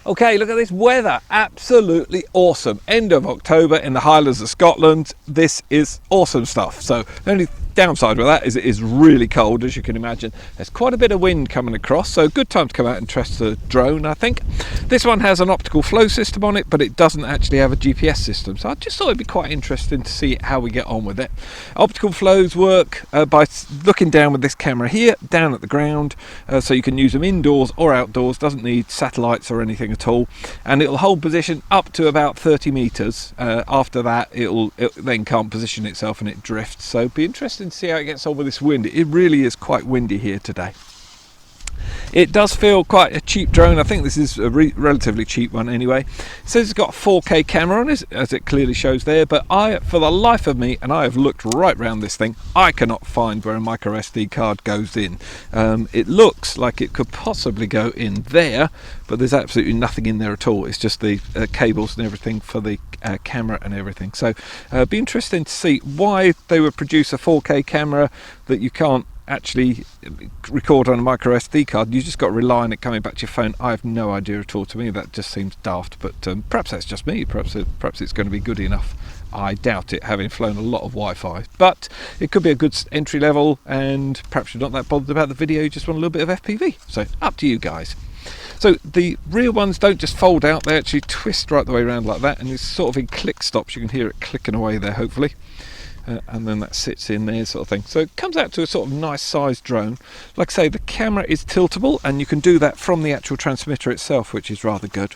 Okay, look at this weather, absolutely awesome. End of October in the Highlands of Scotland. This is awesome stuff. So the only downside with that is it is really cold, as you can imagine. There's quite a bit of wind coming across, so good time to come out and test the drone, I think. This one has an optical flow system on it, but it doesn't actually have a GPS system. So I just thought it'd be quite interesting to see how we get on with it. Optical flows work by looking down with this camera here, down at the ground, so you can use them indoors or outdoors. Doesn't need satellites or anything at all, and it'll hold position up to about 30 meters. After that it then can't position itself and it drifts, so be interesting to see how it gets on with this wind. It really is quite windy here today. It does feel quite a cheap drone. I think this is a relatively cheap one anyway. It says it's got a 4K camera on it, as it clearly shows there, but for the life of me, and I have looked right around this thing, I cannot find where a micro SD card goes in. It looks like it could possibly go in there, but there's absolutely nothing in there at all. It's just the cables and everything for the camera and everything. So be interesting to see why they would produce a 4K camera that you can't actually record on a micro SD card. You just got to rely on it coming back to your phone. I have no idea at all. To me that just seems daft, but perhaps that's just me. Perhaps it's going to be good enough. I doubt it, having flown a lot of Wi-Fi, but it could be a good entry level, and perhaps you're not that bothered about the video, you just want a little bit of FPV. So up to you guys. So the rear ones don't just fold out, they actually twist right the way around like that, and it's sort of in click stops. You can hear it clicking away there, hopefully. And then that sits in there, sort of thing. So it comes out to a sort of nice sized drone. Like I say, the camera is tiltable, and you can do that from the actual transmitter itself, which is rather good.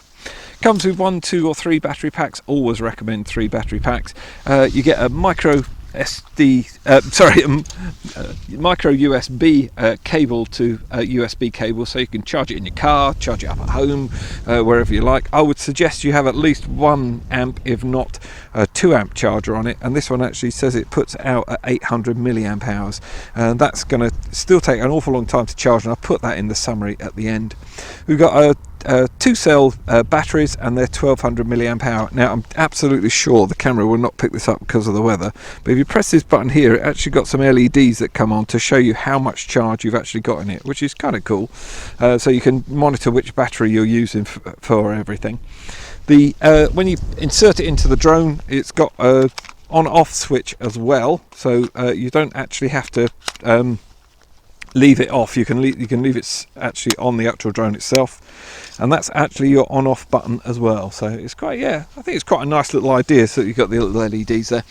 Comes with 1, 2 or 3 battery packs. Always recommend 3 battery packs. You get a micro micro USB cable to USB cable, so you can charge it in your car, charge it up at home, wherever you like. I would suggest you have at least 1 amp, if not a 2 amp charger on it, and this one actually says it puts out at 800 milliamp hours, and that's going to still take an awful long time to charge, and I'll put that in the summary at the end. We've got 2 cell batteries, and they're 1200 milliamp hour. Now I'm absolutely sure the camera will not pick this up because of the weather, but if you press this button here, it actually got some LEDs that come on to show you how much charge you've actually got in it, which is kind of cool. So you can monitor which battery you're using for everything. When you insert it into the drone, it's got a on-off switch as well, so you don't actually have to leave it off. You can leave it actually on the actual drone itself, and that's actually your on-off button as well. So it's quite, I think it's quite a nice little idea. So you've got the little LEDs there.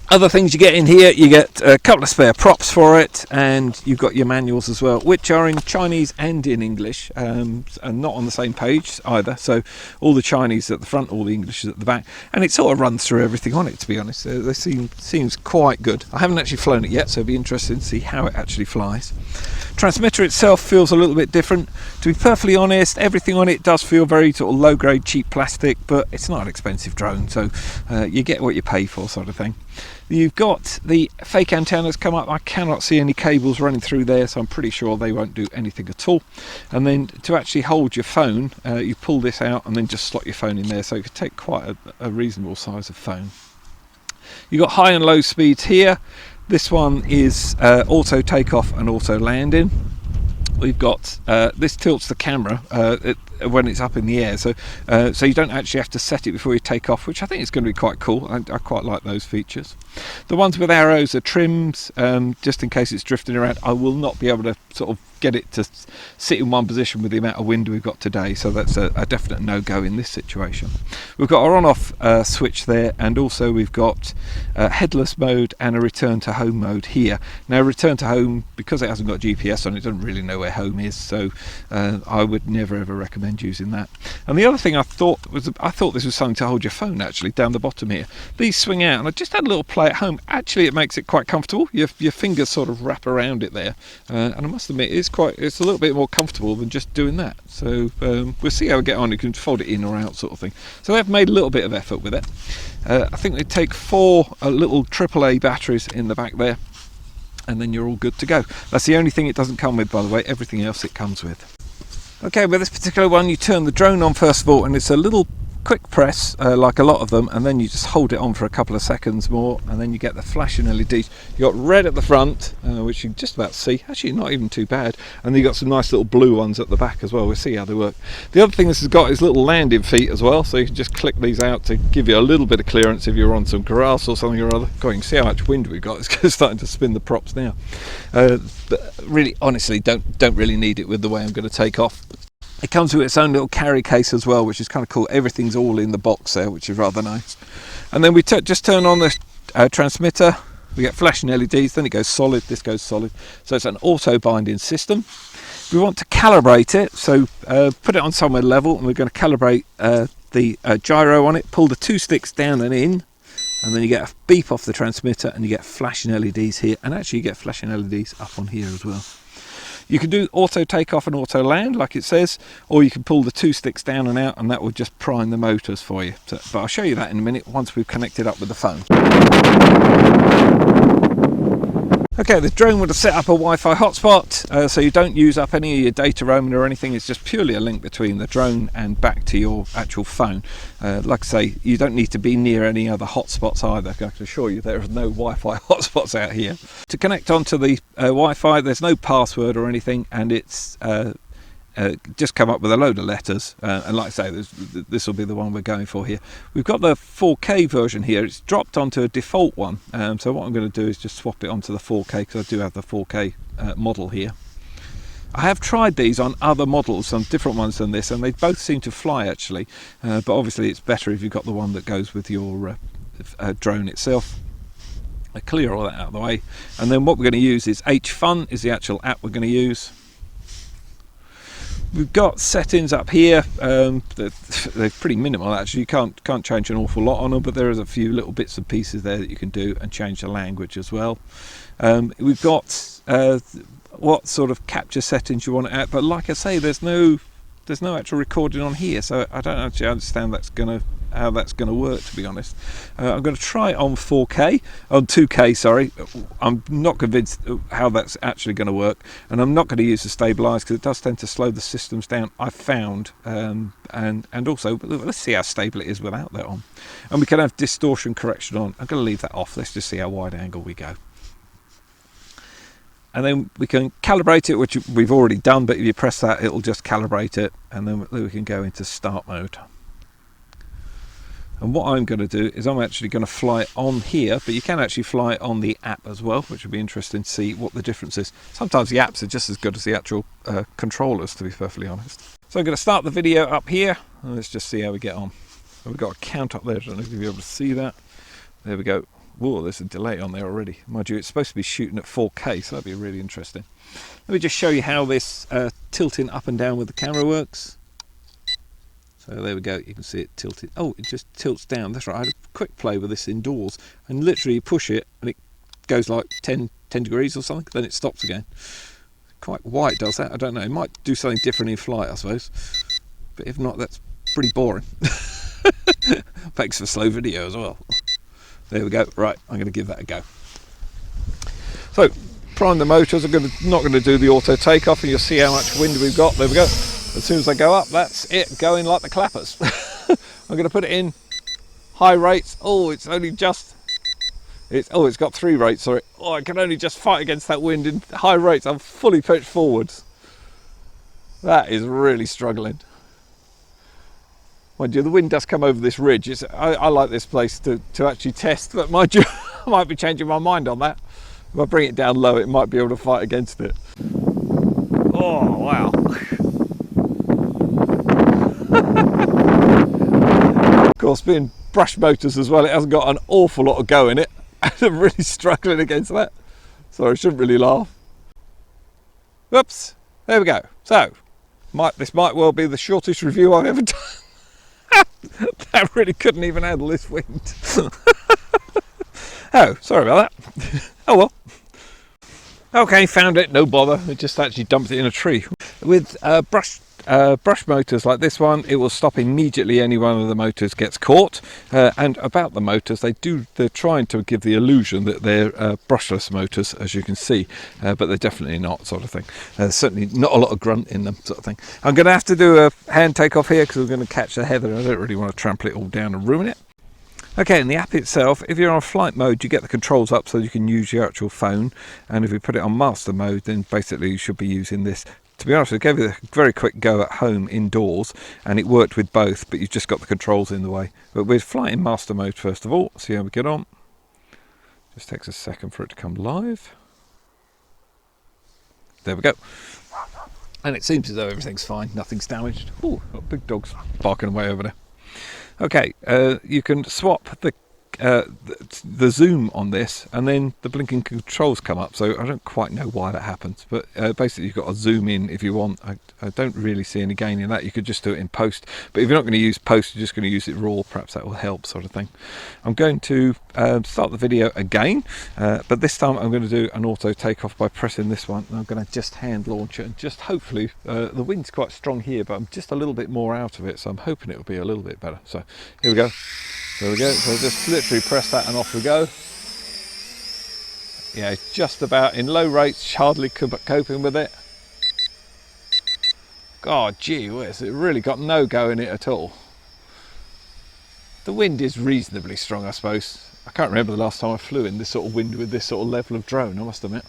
Other things you get in here, you get a couple of spare props for it, and you've got your manuals as well, which are in Chinese and in English, and not on the same page either. So all the Chinese at the front, all the English is at the back, and it sort of runs through everything on it, to be honest. They seems quite good. I haven't actually flown it yet, so it'll be interesting to see how it actually flies. Transmitter itself feels a little bit different. To be perfectly honest, everything on it does feel very sort of low-grade, cheap plastic, but it's not an expensive drone, so you get what you pay for, sort of thing. You've got the fake antennas come up. I cannot see any cables running through there, so I'm pretty sure they won't do anything at all. And then to actually hold your phone, you pull this out and then just slot your phone in there, so it could take quite a reasonable size of phone. You've got high and low speeds here. This one is auto takeoff and auto landing. We've got this tilts the camera when it's up in the air, so you don't actually have to set it before you take off, which I think is going to be quite cool. I quite like those features. The ones with arrows are trims, just in case it's drifting around. I will not be able to sort of get it to sit in one position with the amount of wind we've got today, so that's a definite no-go in this situation. We've got our on-off switch there, and also we've got headless mode and a return to home mode here. Now return to home, because it hasn't got GPS on it, doesn't really know where home is, so I would never ever recommend using that. And the other thing I thought this was something to hold your phone, actually, down the bottom here. These swing out, and I just had a little play at home. Actually, it makes it quite comfortable. Your fingers sort of wrap around it there, and I must admit it's a little bit more comfortable than just doing that. So we'll see how we get on. You can fold it in or out, sort of thing. So they've made a little bit of effort with it. I think they take 4 little AAA batteries in the back there, and then you're all good to go. That's the only thing it doesn't come with, by the way. Everything else it comes with. Okay, with this particular one, you turn the drone on first of all, and it's a little quick press, like a lot of them, and then you just hold it on for a couple of seconds more, and then you get the flashing LEDs. You got red at the front, which you can just about see. Actually, not even too bad. And then you got some nice little blue ones at the back as well. We'll see how they work. The other thing this has got is little landing feet as well, so you can just click these out to give you a little bit of clearance if you're on some grass or something or other. God, you can see how much wind we've got. It's starting to spin the props now. But really, honestly, don't really need it with the way I'm going to take off. It comes with its own little carry case as well, which is kind of cool. Everything's all in the box there, which is rather nice. And then we just turn on the transmitter. We get flashing LEDs, then it goes solid, this goes solid. So it's an auto binding system. We want to calibrate it, so put it on somewhere level, and we're going to calibrate the gyro on it. Pull the 2 sticks down and in, and then you get a beep off the transmitter, and you get flashing LEDs here, and actually you get flashing LEDs up on here as well. You can do auto takeoff and auto land like it says, or you can pull the 2 sticks down and out, and that will just prime the motors for you. So, but I'll show you that in a minute once we've connected up with the phone. Okay, the drone would have set up a Wi-Fi hotspot, so you don't use up any of your data roaming or anything. It's just purely a link between the drone and back to your actual phone. Like I say, you don't need to be near any other hotspots either. I can assure you there are no Wi-Fi hotspots out here. To connect onto the Wi-Fi, there's no password or anything, and it's just come up with a load of letters, and like I say, this will be the one we're going for here. We've got the 4K version here. It's dropped onto a default one, so what I'm going to do is just swap it onto the 4K, because I do have the 4K model here. I have tried these on other models, on different ones than this, and they both seem to fly actually, but obviously it's better if you've got the one that goes with your drone itself. I clear all that out of the way, and then what we're going to use is HFun is the actual app we're going to use. We've got settings up here. They're pretty minimal actually. You can't change an awful lot on them, but there is a few little bits and pieces there that you can do, and change the language as well. We've got what sort of capture settings you want to add, but like I say, there's no actual recording on here, so I don't actually understand how that's going to work, to be honest. I'm going to try it on 4K, on 2K, sorry. I'm not convinced how that's actually going to work, and I'm not going to use the stabilize, because it does tend to slow the systems down, I've found, and also let's see how stable it is without that on. And we can have distortion correction on. I'm going to leave that off. Let's just see how wide angle we go. And then we can calibrate it, which we've already done, but if you press that, it'll just calibrate it, and then we can go into start mode. And what I'm going to do is I'm actually going to fly it on here, but you can actually fly it on the app as well, which would be interesting to see what the difference is. Sometimes the apps are just as good as the actual controllers, to be perfectly honest. So I'm going to start the video up here, and let's just see how we get on. So we've got a count up there, I don't know if you'll be able to see that. There we go. Whoa, there's a delay on there already. Mind you, it's supposed to be shooting at 4K, so that'd be really interesting. Let me just show you how this tilting up and down with the camera works. So there we go, you can see it tilted. Oh, it just tilts down. That's right, I had a quick play with this indoors, and literally you push it and it goes like 10 degrees or something, then it stops again. Quite why it does that, I don't know. It might do something different in flight, I suppose. But if not, that's pretty boring. Makes for slow video as well. There we go, right, I'm going to give that a go. So, prime the motors. I'm not going to do the auto takeoff, and you'll see how much wind we've got. There we go. As soon as I go up, that's it, going like the clappers. I'm going to put it in high rates. Oh, it's only just, it's got 3 rates, sorry. Oh, I can only just fight against that wind in high rates. I'm fully pitched forwards. That is really struggling. Mind you, the wind does come over this ridge. I like this place to actually test, but mind you, I might be changing my mind on that. If I bring it down low, it might be able to fight against it. Oh, wow. Of course, being brush motors as well, it hasn't got an awful lot of go in it. I'm really struggling against that. So I shouldn't really laugh. Whoops, there we go. So, this might well be the shortest review I've ever done. That really couldn't even handle this wind. Oh, sorry about that. Oh well. Okay, found it, no bother. It just actually dumped it in a tree. With brush motors like this one, it will stop immediately any one of the motors gets caught. And about the motors, they're trying to give the illusion that they're brushless motors, as you can see, but they're definitely not, sort of thing. Certainly not a lot of grunt in them, sort of thing. I'm going to have to do a hand takeoff here because we're going to catch the heather and I don't really want to trample it all down and ruin it. Okay, in the app itself, if you're on flight mode, you get the controls up so you can use your actual phone, and if you put it on master mode, then basically you should be using this. To be honest, I gave it a very quick go at home indoors, and it worked with both, but you've just got the controls in the way. But we're flying in master mode first of all, see how we get on. Just takes a second for it to come live. There we go. And it seems as though everything's fine, nothing's damaged. Oh, got big dogs barking away over there. Okay, you can swap the zoom on this, and then the blinking controls come up. So I don't quite know why that happens, but basically you've got to zoom in if you want. I don't really see any gain in that. You could just do it in post, but if you're not going to use post, you're just going to use it raw, perhaps that will help, sort of thing. I'm going to start the video again, but this time I'm going to do an auto takeoff by pressing this one, and I'm going to just hand launch it, and just hopefully the wind's quite strong here, but I'm just a little bit more out of it, so I'm hoping it will be a little bit better. So here we go. There we go. So just literally press that and off we go. Yeah, just about in low rates, hardly coping with it. God, gee whiz, it really got no go in it at all. The wind is reasonably strong, I suppose. I can't remember the last time I flew in this sort of wind with this sort of level of drone, I must admit.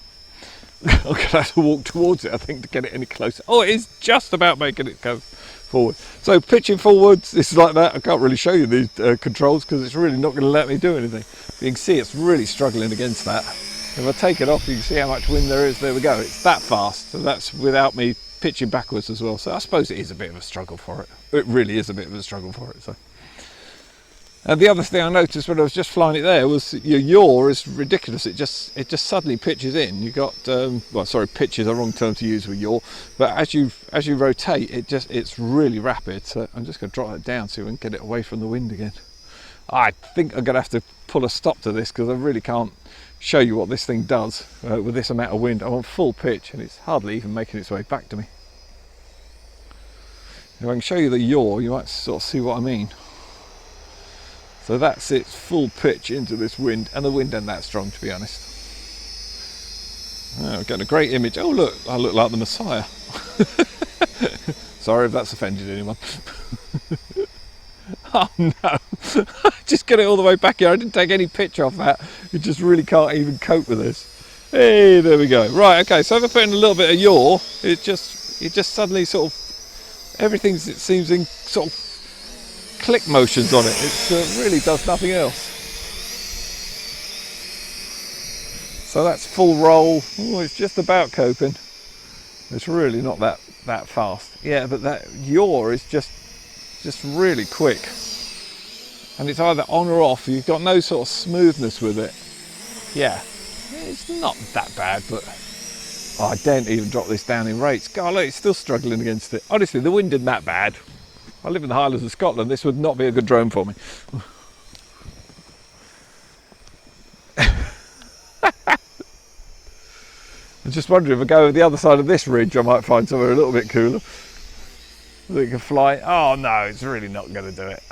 I'm going to have to walk towards it, I think, to get it any closer. Oh, it is just about making it go forward. So pitching forwards, this is like that. I can't really show you these controls because it's really not going to let me do anything. You can see it's really struggling against that. If I take it off, you can see how much wind there is. There we go. It's that fast. So that's without me pitching backwards as well. So I suppose it is a bit of a struggle for it. It really is a bit of a struggle for it. So. And the other thing I noticed when I was just flying it there was your yaw is ridiculous. It just suddenly pitches in. You got well, sorry, pitch is a wrong term to use with yaw, but as you rotate, it's really rapid. So I'm just going to drop it down so we can get it away from the wind again. I think I'm going to have to pull a stop to this because I really can't show you what this thing does with this amount of wind. I'm on full pitch and it's hardly even making its way back to me. If I can show you the yaw, you might sort of see what I mean. So that's its full pitch into this wind, and the wind isn't that strong, to be honest. Oh, getting a great image. Oh look, I look like the Messiah. Sorry if that's offended anyone. Oh no, just get it all the way back here. I didn't take any pitch off that. You just really can't even cope with this. Hey, there we go. Right, okay, so if I put in a little bit of yaw, it just suddenly sort of, everything, it seems, in sort of click motions on it. It really does nothing else. So that's full roll. Oh, it's just about coping. It's really not that fast. Yeah, but that yaw is just really quick. And it's either on or off. You've got no sort of smoothness with it. Yeah, it's not that bad, but oh, I daren't even drop this down in rates. God, look, it's still struggling against it. Honestly, the wind isn't that bad. I live in the Highlands of Scotland. This would not be a good drone for me. I'm just wondering if I go over the other side of this ridge, I might find somewhere a little bit cooler that you can fly. Oh no, it's really not going to do it.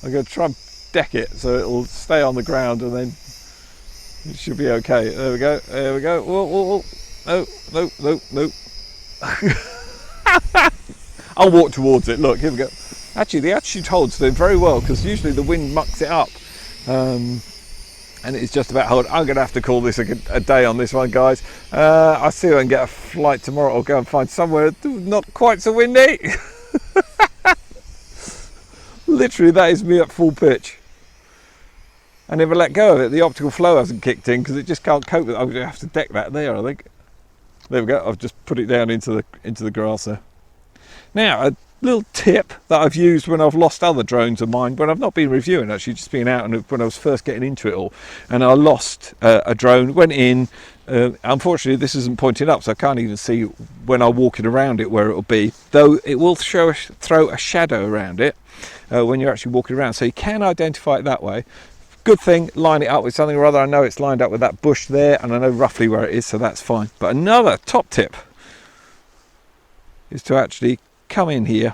I'm going to try and deck it so it'll stay on the ground, and then it should be okay. There we go. There we go. Whoa, whoa, whoa. No, no, no, no. I'll walk towards it. Look, here we go. Actually, the attitude holds doing very well because usually the wind mucks it up. And it's just about hold. I'm going to have to call this a day on this one, guys. I'll see if I can get a flight tomorrow or go and find somewhere not quite so windy. Literally, that is me at full pitch. And if I let go of it, the optical flow hasn't kicked in because it just can't cope with it. I'm going to have to deck that there, I think. There we go. I've just put it down into the grass there. Now, a little tip that I've used when I've lost other drones of mine, when I've not been reviewing, actually, just been out, and when I was first getting into it all, and I lost a drone, went in. Unfortunately, this isn't pointing up, so I can't even see when I'm walking around it where it'll be, though it will throw a shadow around it when you're actually walking around, so you can identify it that way. Good thing, line it up with something or other. I know it's lined up with that bush there, and I know roughly where it is, so that's fine. But another top tip is to actually come in here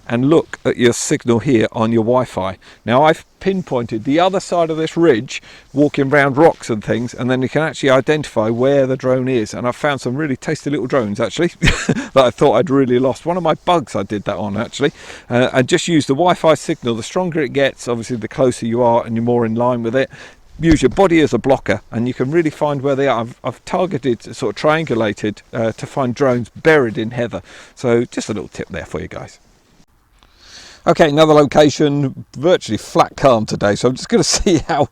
and look at your signal here on your Wi-Fi. Now I've pinpointed the other side of this ridge, walking around rocks and things, and then you can actually identify where the drone is. And I've found some really tasty little drones actually that I thought I'd really lost. One of my bugs I did that on actually, and just use the Wi-Fi signal. The stronger it gets, obviously the closer you are and you're more in line with it. Use your body as a blocker and you can really find where they are. I've targeted, sort of triangulated to find drones buried in heather. So just a little tip there for you guys. Okay, another location, virtually flat calm today, so I'm just going to see how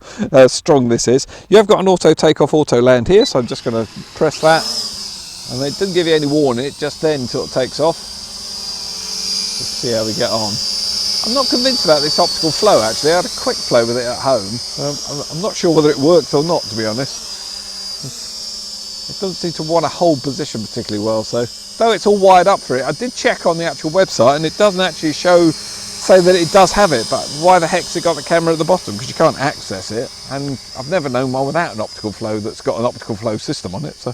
strong this is. You have got an auto takeoff, auto land here, so I'm just going to press that, and it doesn't give you any warning, it just then sort of takes off. Let's see how we get on. I'm not convinced about this optical flow actually. I had a quick flow with it at home. I'm not sure whether it works or not, to be honest. It doesn't seem to want to hold position particularly well, so though it's all wired up for it. I did check on the actual website and it doesn't actually say that it does have it, but why the heck's it got the camera at the bottom? Because you can't access it, and I've never known one without an optical flow that's got an optical flow system on it. So,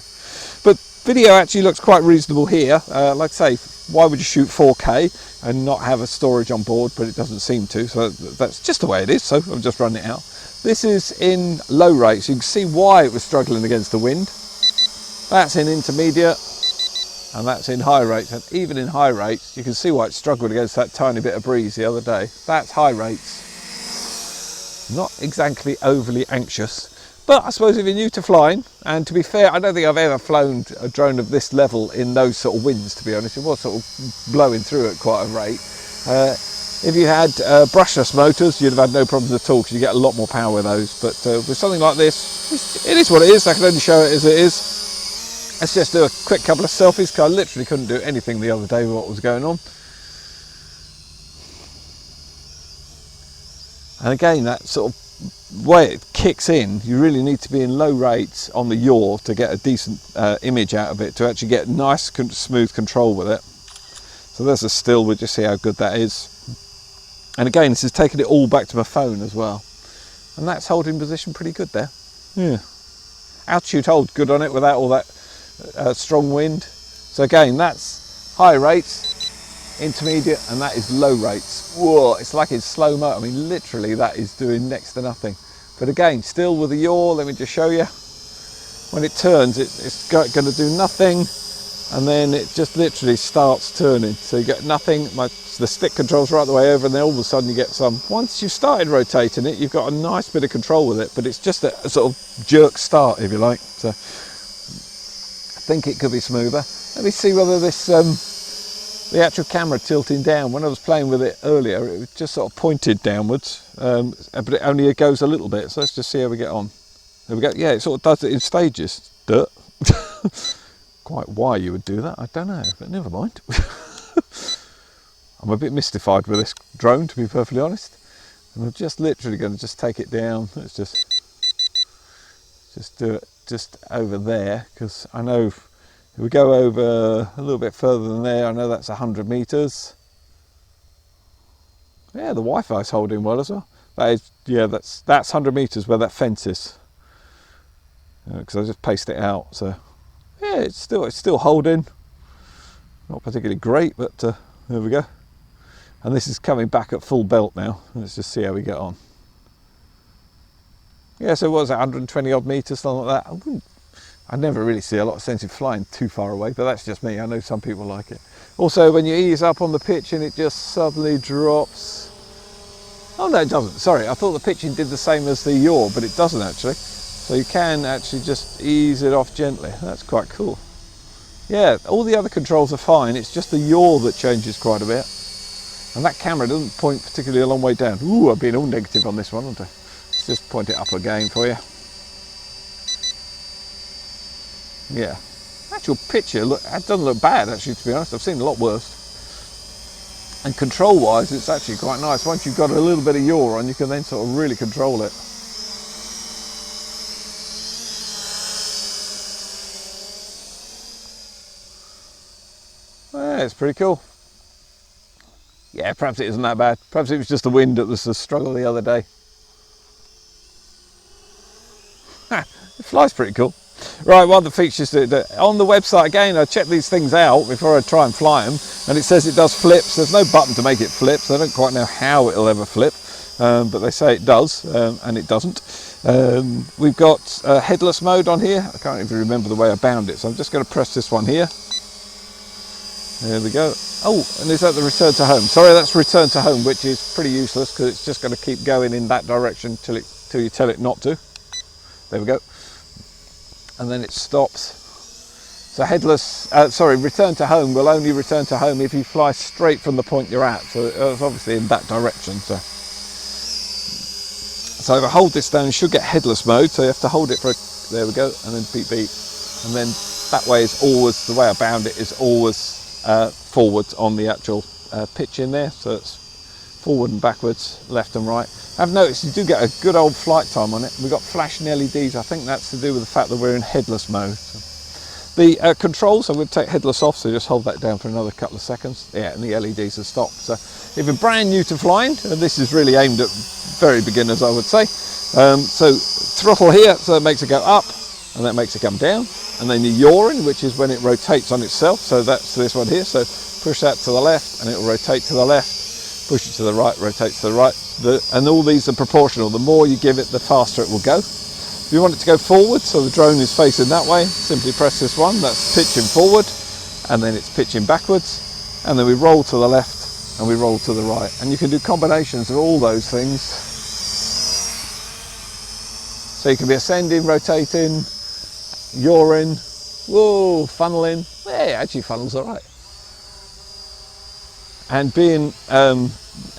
but video actually looks quite reasonable here. Like I say, why would you shoot 4K and not have a storage on board? But it doesn't seem to, so that's just the way it is. So I've just run it out. This is in low rates. You can see why it was struggling against the wind. That's in intermediate. And that's in high rates, and even in high rates you can see why it struggled against that tiny bit of breeze the other day. That's high rates. Not exactly overly anxious, but I suppose if you're new to flying, and to be fair, I don't think I've ever flown a drone of this level in those sort of winds, to be honest. It was sort of blowing through at quite a rate. If you had brushless motors, you'd have had no problems at all because you get a lot more power with those, but with something like this, it is what it is. I can only show it as it is. Let's just do a quick couple of selfies, because I literally couldn't do anything the other day with what was going on. And again, that sort of way it kicks in, you really need to be in low rates on the yaw to get a decent image out of it, to actually get nice, smooth control with it. So there's a still, we'll just see how good that is. And again, this is taking it all back to my phone as well. And that's holding position pretty good there. Yeah. Altitude hold good on it without all that strong wind. So again, that's high rates, intermediate, and that is low rates. Whoa, it's like in slow-mo. I mean, literally that is doing next to nothing. But again, still with the yaw, let me just show you. When it turns, it's going to do nothing, and then it just literally starts turning. So you get nothing, the stick control's right the way over, and then all of a sudden you get some. Once you've started rotating it, you've got a nice bit of control with it, but it's just a sort of jerk start, if you like. So I think it could be smoother. Let me see whether this, the actual camera tilting down. When I was playing with it earlier, it was just sort of pointed downwards, but it only goes a little bit. So let's just see how we get on. There we go. Yeah, it sort of does it in stages. Duh. Quite why you would do that, I don't know, but never mind. I'm a bit mystified with this drone, to be perfectly honest. And I'm just literally going to just take it down. Let's just do it just over there, because I know if we go over a little bit further than there, I know that's 100 meters. Yeah, the Wi-Fi is holding well as well. That is, yeah, that's 100 meters where that fence is. Because I just paced it out, so yeah, it's still holding. Not particularly great, but there we go. And this is coming back at full belt now. Let's just see how we get on. Yeah, so what was it, 120 odd meters, something like that. I never really see a lot of sense in flying too far away, but that's just me. I know some people like it. Also, when you ease up on the pitching, it just suddenly drops. Oh no, it doesn't. Sorry, I thought the pitching did the same as the yaw, but it doesn't actually. So you can actually just ease it off gently. That's quite cool. Yeah, all the other controls are fine. It's just the yaw that changes quite a bit. And that camera doesn't point particularly a long way down. Ooh, I've been all negative on this one, haven't I? Let's just point it up again for you. Yeah, actual picture, look, it doesn't look bad actually, to be honest. I've seen a lot worse. And control wise, it's actually quite nice. Once you've got a little bit of yaw on, you can then sort of really control it. Yeah, it's pretty cool. Yeah, perhaps it isn't that bad. Perhaps it was just the wind that was the struggle the other day. It flies pretty cool. Right, one of the features that on the website, again, I checked these things out before I try and fly them, and it says it does flips. There's no button to make it flip, so I don't quite know how it'll ever flip, but they say it does, and it doesn't. We've got headless mode on here. I can't even remember the way I bound it, so I'm just going to press this one here. There we go. Oh, and is that the return to home? Sorry, that's return to home, which is pretty useless because it's just going to keep going in that direction till you tell it not to. There we go. And then it stops. So return to home will only return to home if you fly straight from the point you're at. So it's obviously in that direction. So if I hold this down, you should get headless mode. So you have to hold it for there we go, and then beep beep. And then that way is always, the way I bound it is always forwards on the actual pitch in there. So it's forward and backwards, left and right. I've noticed you do get a good old flight time on it. We've got flashing LEDs. I think that's to do with the fact that we're in headless mode. So the controls, I'm going to take headless off, so just hold that down for another couple of seconds. Yeah, and the LEDs have stopped. So if you're brand new to flying, and this is really aimed at very beginners, I would say. So throttle here, so it makes it go up, and that makes it come down. And then the yawing, which is when it rotates on itself. So that's this one here. So push that to the left, and it will rotate to the left. Push it to the right, rotate to the right. And all these are proportional. The more you give it, the faster it will go. If you want it to go forward, so the drone is facing that way, simply press this one. That's pitching forward, and then it's pitching backwards. And then we roll to the left, and we roll to the right. And you can do combinations of all those things. So you can be ascending, rotating, yawing, whoa, funneling. Yeah, it actually funnels all right. And being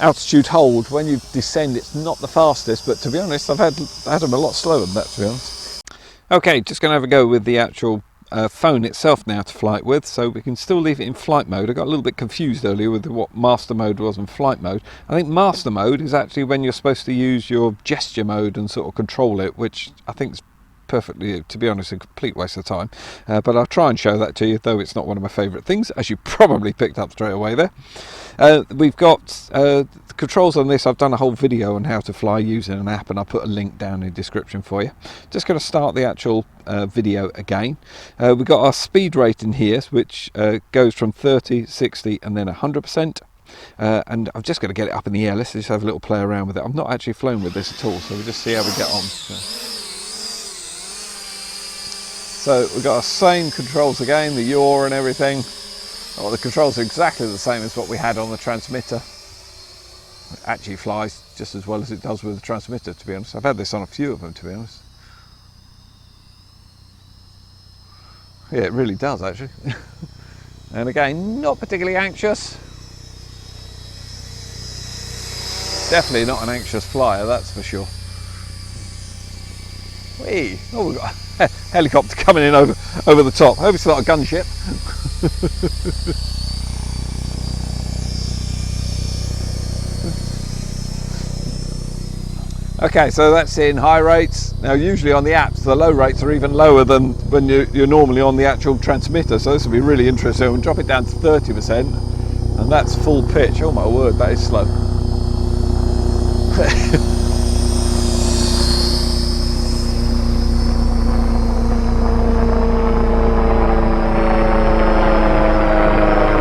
altitude hold, when you descend, it's not the fastest, but to be honest, I've had them a lot slower than that, to be honest. Okay, just going to have a go with the actual phone itself now to fly it with, so we can still leave it in flight mode. I got a little bit confused earlier with what master mode was and flight mode. I think master mode is actually when you're supposed to use your gesture mode and sort of control it, which I think is perfectly, to be honest, a complete waste of time, but I'll try and show that to you, though it's not one of my favourite things, as you probably picked up straight away there. We've got controls on this. I've done a whole video on how to fly using an app, and I'll put a link down in the description for you. Just going to start the actual video again. We've got our speed rating here, which goes from 30, 60 and then 100%. And I'm just going to get it up in the air. Let's just have a little play around with it. I've not actually flown with this at all, so we'll just see how we get on. So we've got our same controls again, the yaw and everything. Well, the controls are exactly the same as what we had on the transmitter. It actually flies just as well as it does with the transmitter, to be honest. I've had this on a few of them, to be honest. Yeah, it really does, actually. And again, not particularly anxious. Definitely not an anxious flyer, that's for sure. Whee! Oh, we've got a helicopter coming in over the top. I hope it's not a gunship. Okay, so that's in high rates. Now, usually on the apps, the low rates are even lower than when you're normally on the actual transmitter. So this will be really interesting. We'll drop it down to 30%, and that's full pitch. Oh my word, that is slow.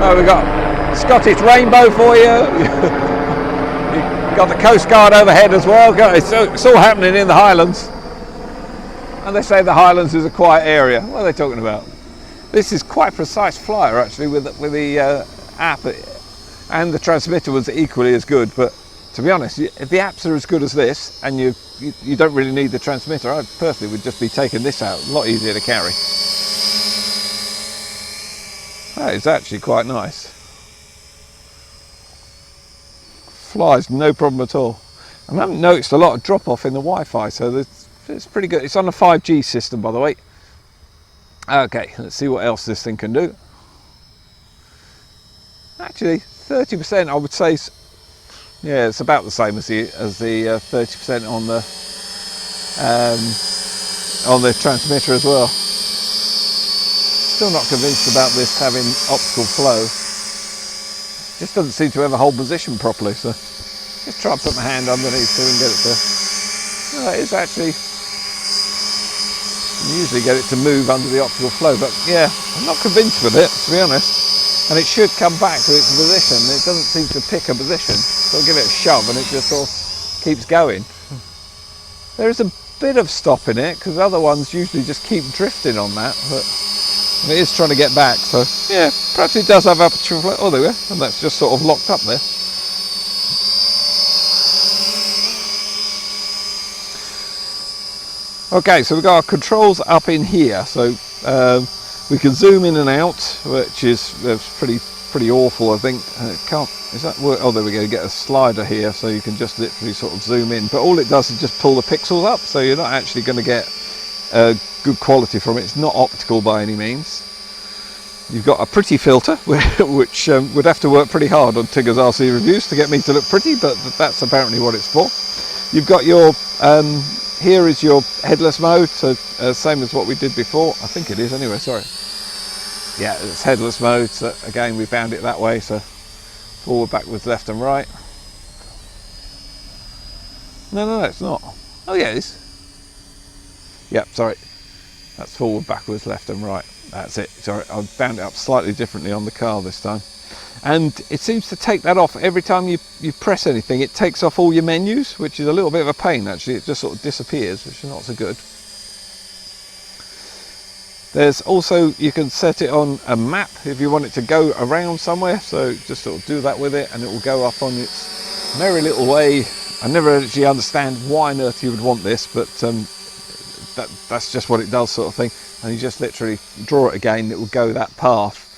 Oh, we've got Scottish Rainbow for you. You've got the Coast Guard overhead as well. It's all happening in the Highlands. And they say the Highlands is a quiet area. What are they talking about? This is quite precise flyer, actually, with the app, and the transmitter was equally as good. But to be honest, if the apps are as good as this, and you don't really need the transmitter, I personally would just be taking this out. A lot easier to carry. That is actually quite nice. Flies no problem at all. I haven't noticed a lot of drop off in the Wi-Fi, so it's pretty good. It's on a 5G system, by the way. Okay, let's see what else this thing can do. Actually, 30% I would say, yeah, it's about the same as the 30% on the transmitter as well. Still not convinced about this having optical flow. Just doesn't seem to ever hold position properly, so just try and put my hand underneath here and get it to. No, it is actually usually get it to move under the optical flow, but yeah, I'm not convinced with it, to be honest. And it should come back to its position. It doesn't seem to pick a position, so I'll give it a shove and it just sort of keeps going. There is a bit of stop in it, because other ones usually just keep drifting on that, but it is trying to get back, so yeah, perhaps it does have aperture flow. Oh, there we go, and that's just sort of locked up there. Okay, so we've got our controls up in here, so we can zoom in and out, which is pretty awful, I think. Can't, is that work? Oh, there we go, get a slider here, so you can just literally sort of zoom in, but all it does is just pull the pixels up, so you're not actually going to get good quality from it. It's not optical by any means. You've got a pretty filter, which would have to work pretty hard on Tigger's RC reviews to get me to look pretty, but that's apparently what it's for. You've got your here is your headless mode, so same as what we did before. I think it is anyway, sorry. Yeah, it's headless mode, so again we found it that way, so forward, backwards, left and right. No, it's not. Oh yeah, it is. Yep, sorry. That's forward, backwards, left and right. That's it. Sorry, I found it up slightly differently on the car this time. And it seems to take that off every time you press anything. It takes off all your menus, which is a little bit of a pain actually. It just sort of disappears, which is not so good. There's also, you can set it on a map if you want it to go around somewhere, so just sort of do that with it and it will go up on its merry little way. I never actually understand why on earth you would want this, but that's just what it does, sort of thing. And you just literally draw it again, it will go that path.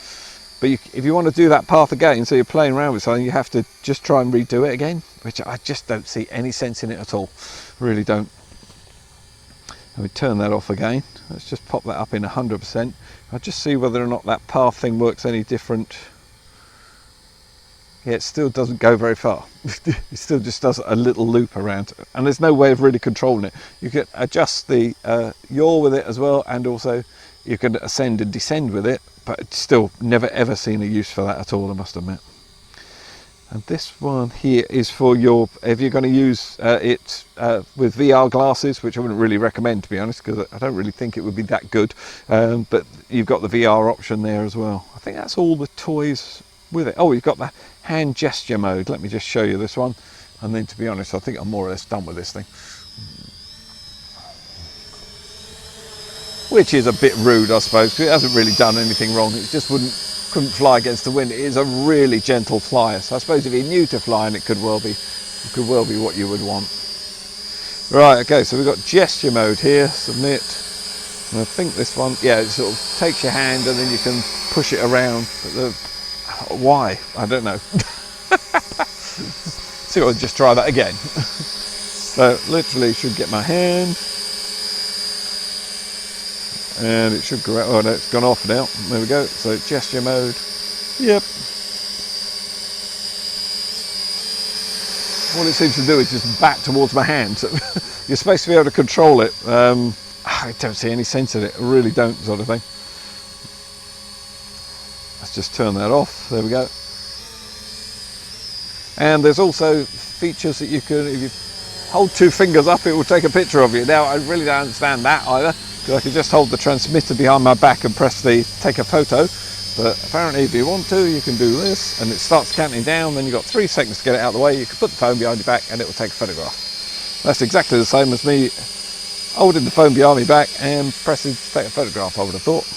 But if you want to do that path again, so you're playing around with something, you have to just try and redo it again, which I just don't see any sense in it at all. Really don't. And we turn that off again. Let's just pop that up in 100%. I'll just see whether or not that path thing works any different. Yeah, it still doesn't go very far. It still just does a little loop around. And there's no way of really controlling it. You can adjust the yaw with it as well, and also you can ascend and descend with it, but it's still never ever seen a use for that at all, I must admit. And this one here is for your, if you're going to use it with VR glasses, which I wouldn't really recommend, to be honest, because I don't really think it would be that good. But you've got the VR option there as well. I think that's all the toys with it. Oh, you've got the hand gesture mode. Let me just show you this one. And then, to be honest, I think I'm more or less done with this thing. Which is a bit rude, I suppose, because it hasn't really done anything wrong. It just couldn't fly against the wind. It is a really gentle flyer, so I suppose if you're new to flying, it could well be what you would want. Right, okay, so we've got gesture mode here, submit, and I think this one, yeah, it sort of takes your hand and then you can push it around. Why? I don't know. See, I'll just try that again. So literally should get my hand, and it should go out. Oh no, it's gone off now. There we go. So gesture mode. Yep. All it seems to do is just back towards my hand. So you're supposed to be able to control it. I don't see any sense in it. I really don't, sort of thing. Let's just turn that off. There we go. And there's also features that you can, if you hold two fingers up, it will take a picture of you. Now, I really don't understand that either, because I can just hold the transmitter behind my back and press the take a photo. But apparently if you want to, you can do this, and it starts counting down, then you've got 3 seconds to get it out of the way. You can put the phone behind your back and it will take a photograph. That's exactly the same as me holding the phone behind my back and pressing to take a photograph, I would have thought.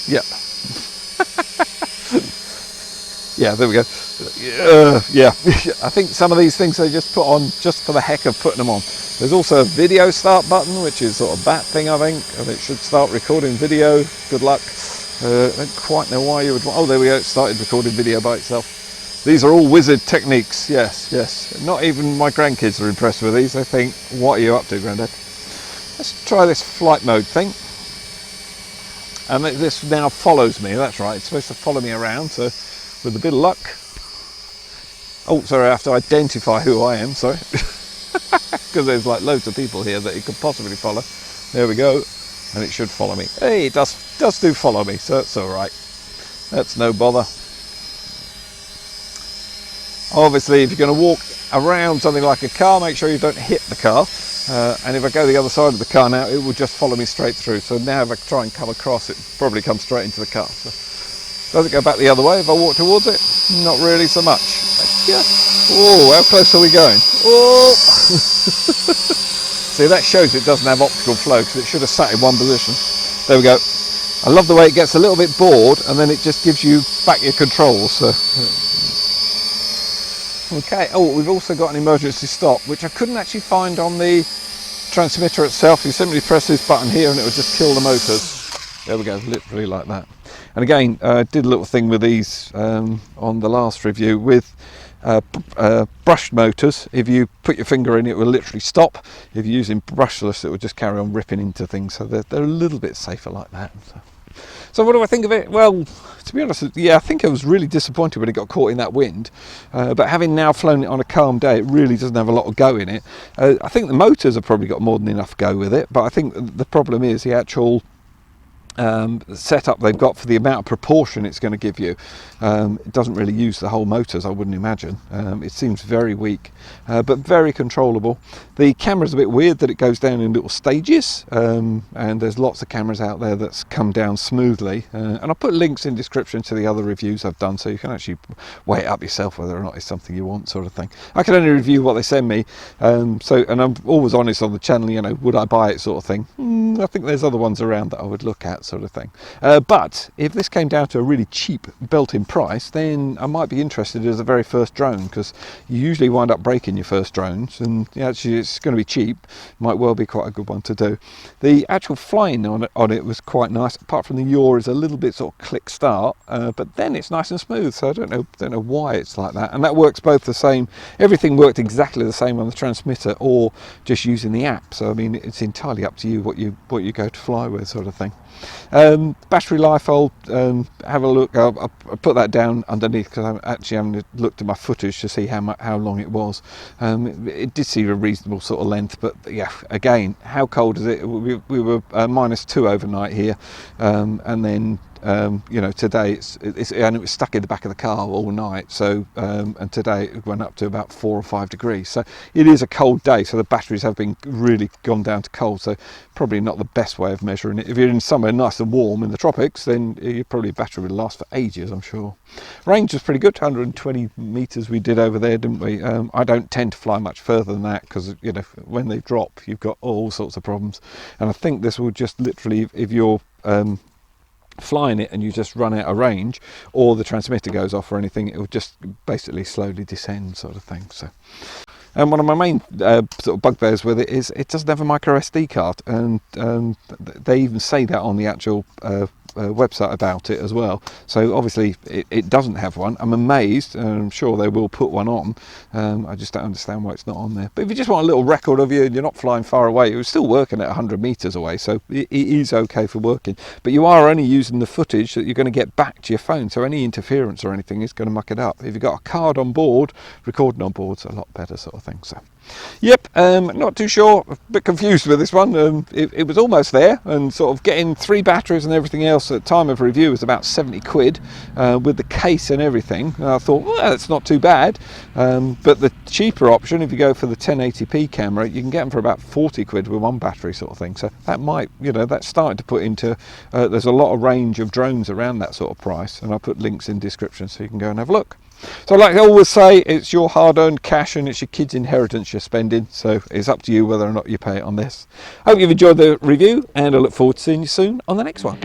Yep. Yeah, there we go. Yeah, I think some of these things they just put on just for the heck of putting them on. There's also a video start button, which is sort of that thing, I think, and it should start recording video. Good luck. I don't quite know why you would want. Oh, there we go. It started recording video by itself. These are all wizard techniques. Yes, yes. Not even my grandkids are impressed with these. They think, what are you up to, Grandad? Let's try this flight mode thing. And this now follows me. That's right. It's supposed to follow me around. So with a bit of luck. Oh, sorry. I have to identify who I am. Sorry. Because there's like loads of people here that it could possibly follow. There we go. And it should follow me. Hey, it does do follow me, so that's all right. That's no bother. Obviously, if you're going to walk around something like a car, make sure you don't hit the car. and if I go the other side of the car now, it will just follow me straight through. So now if I try and come across, it probably comes straight into the car. So does it go back the other way if I walk towards it? Not really so much. Yeah. Oh, how close are we going? Oh! See, that shows it doesn't have optical flow because it should have sat in one position. There we go. I love the way it gets a little bit bored and then it just gives you back your controls. So. Okay, oh, we've also got an emergency stop, which I couldn't actually find on the transmitter itself. You simply press this button here and it will just kill the motors. There we go, literally like that. And again, I did a little thing with these on the last review with brushed motors. If you put your finger in, it will literally stop. If you're using brushless, it will just carry on ripping into things. So they're a little bit safer like that. So what do I think of it? Well, to be honest, yeah, I think I was really disappointed when it got caught in that wind. But having now flown it on a calm day, it really doesn't have a lot of go in it. I think the motors have probably got more than enough go with it. But I think the problem is the actual setup they've got for the amount of proportion it's going to give you. It doesn't really use the whole motors, I wouldn't imagine. It seems very weak, but very controllable. The camera's a bit weird that it goes down in little stages, and there's lots of cameras out there that's come down smoothly, and I'll put links in description to the other reviews I've done so you can actually weigh it up yourself whether or not it's something you want, sort of thing. I can only review what they send me, and I'm always honest on the channel, you know, would I buy it, sort of thing. I think there's other ones around that I would look at, sort of thing. But if this came down to a really cheap built-in price, then I might be interested as the very first drone, because you usually wind up breaking your first drones, and actually it's going to be cheap, might well be quite a good one to do. The actual flying on it was quite nice, apart from the yaw is a little bit sort of click start, but then it's nice and smooth, so I don't know why it's like that. And that works both the same, everything worked exactly the same on the transmitter or just using the app, so I mean it's entirely up to you what you go to fly with, sort of thing. Battery life, I'll have a look. I'll put that down underneath because I actually haven't looked at my footage to see how long it was. It did seem a reasonable sort of length, but yeah, again, how cold is it? We were -2 overnight here, and then you know, today and it was stuck in the back of the car all night, so and today it went up to about 4 or 5 degrees, so it is a cold day, so the batteries have been really gone down to cold, so probably not the best way of measuring it. If you're in somewhere nice and warm in the tropics, then your probably battery will last for ages, I'm sure. Range was pretty good, 120 meters we did over there, didn't we? I don't tend to fly much further than that because, you know, when they drop you've got all sorts of problems, and I think this will just literally, if you're flying it and you just run out of range or the transmitter goes off or anything, it will just basically slowly descend, sort of thing. So, and one of my main sort of bugbears with it is it doesn't have a micro SD card, and they even say that on the actual website about it as well. So obviously it doesn't have one. I'm amazed, and I'm sure they will put one on. I just don't understand why it's not on there. But if you just want a little record of you and you're not flying far away, it was still working at 100 meters away, so it is okay for working. But you are only using the footage that you're going to get back to your phone, so any interference or anything is going to muck it up. If you've got a card on board, recording on board's a lot better, sort of thing. So yep, not too sure, a bit confused with this one. It was almost there, and sort of getting 3 batteries and everything else at time of review was about 70 quid with the case and everything. And I thought, well, that's not too bad, but the cheaper option, if you go for the 1080p camera, you can get them for about 40 quid with 1 battery, sort of thing. So that might, you know, that's starting to put into there's a lot of range of drones around that sort of price, and I'll put links in description so you can go and have a look. So like I always say, it's your hard-earned cash and it's your kids' inheritance you're spending, so it's up to you whether or not you pay it on this. Hope you've enjoyed the review, and I look forward to seeing you soon on the next one.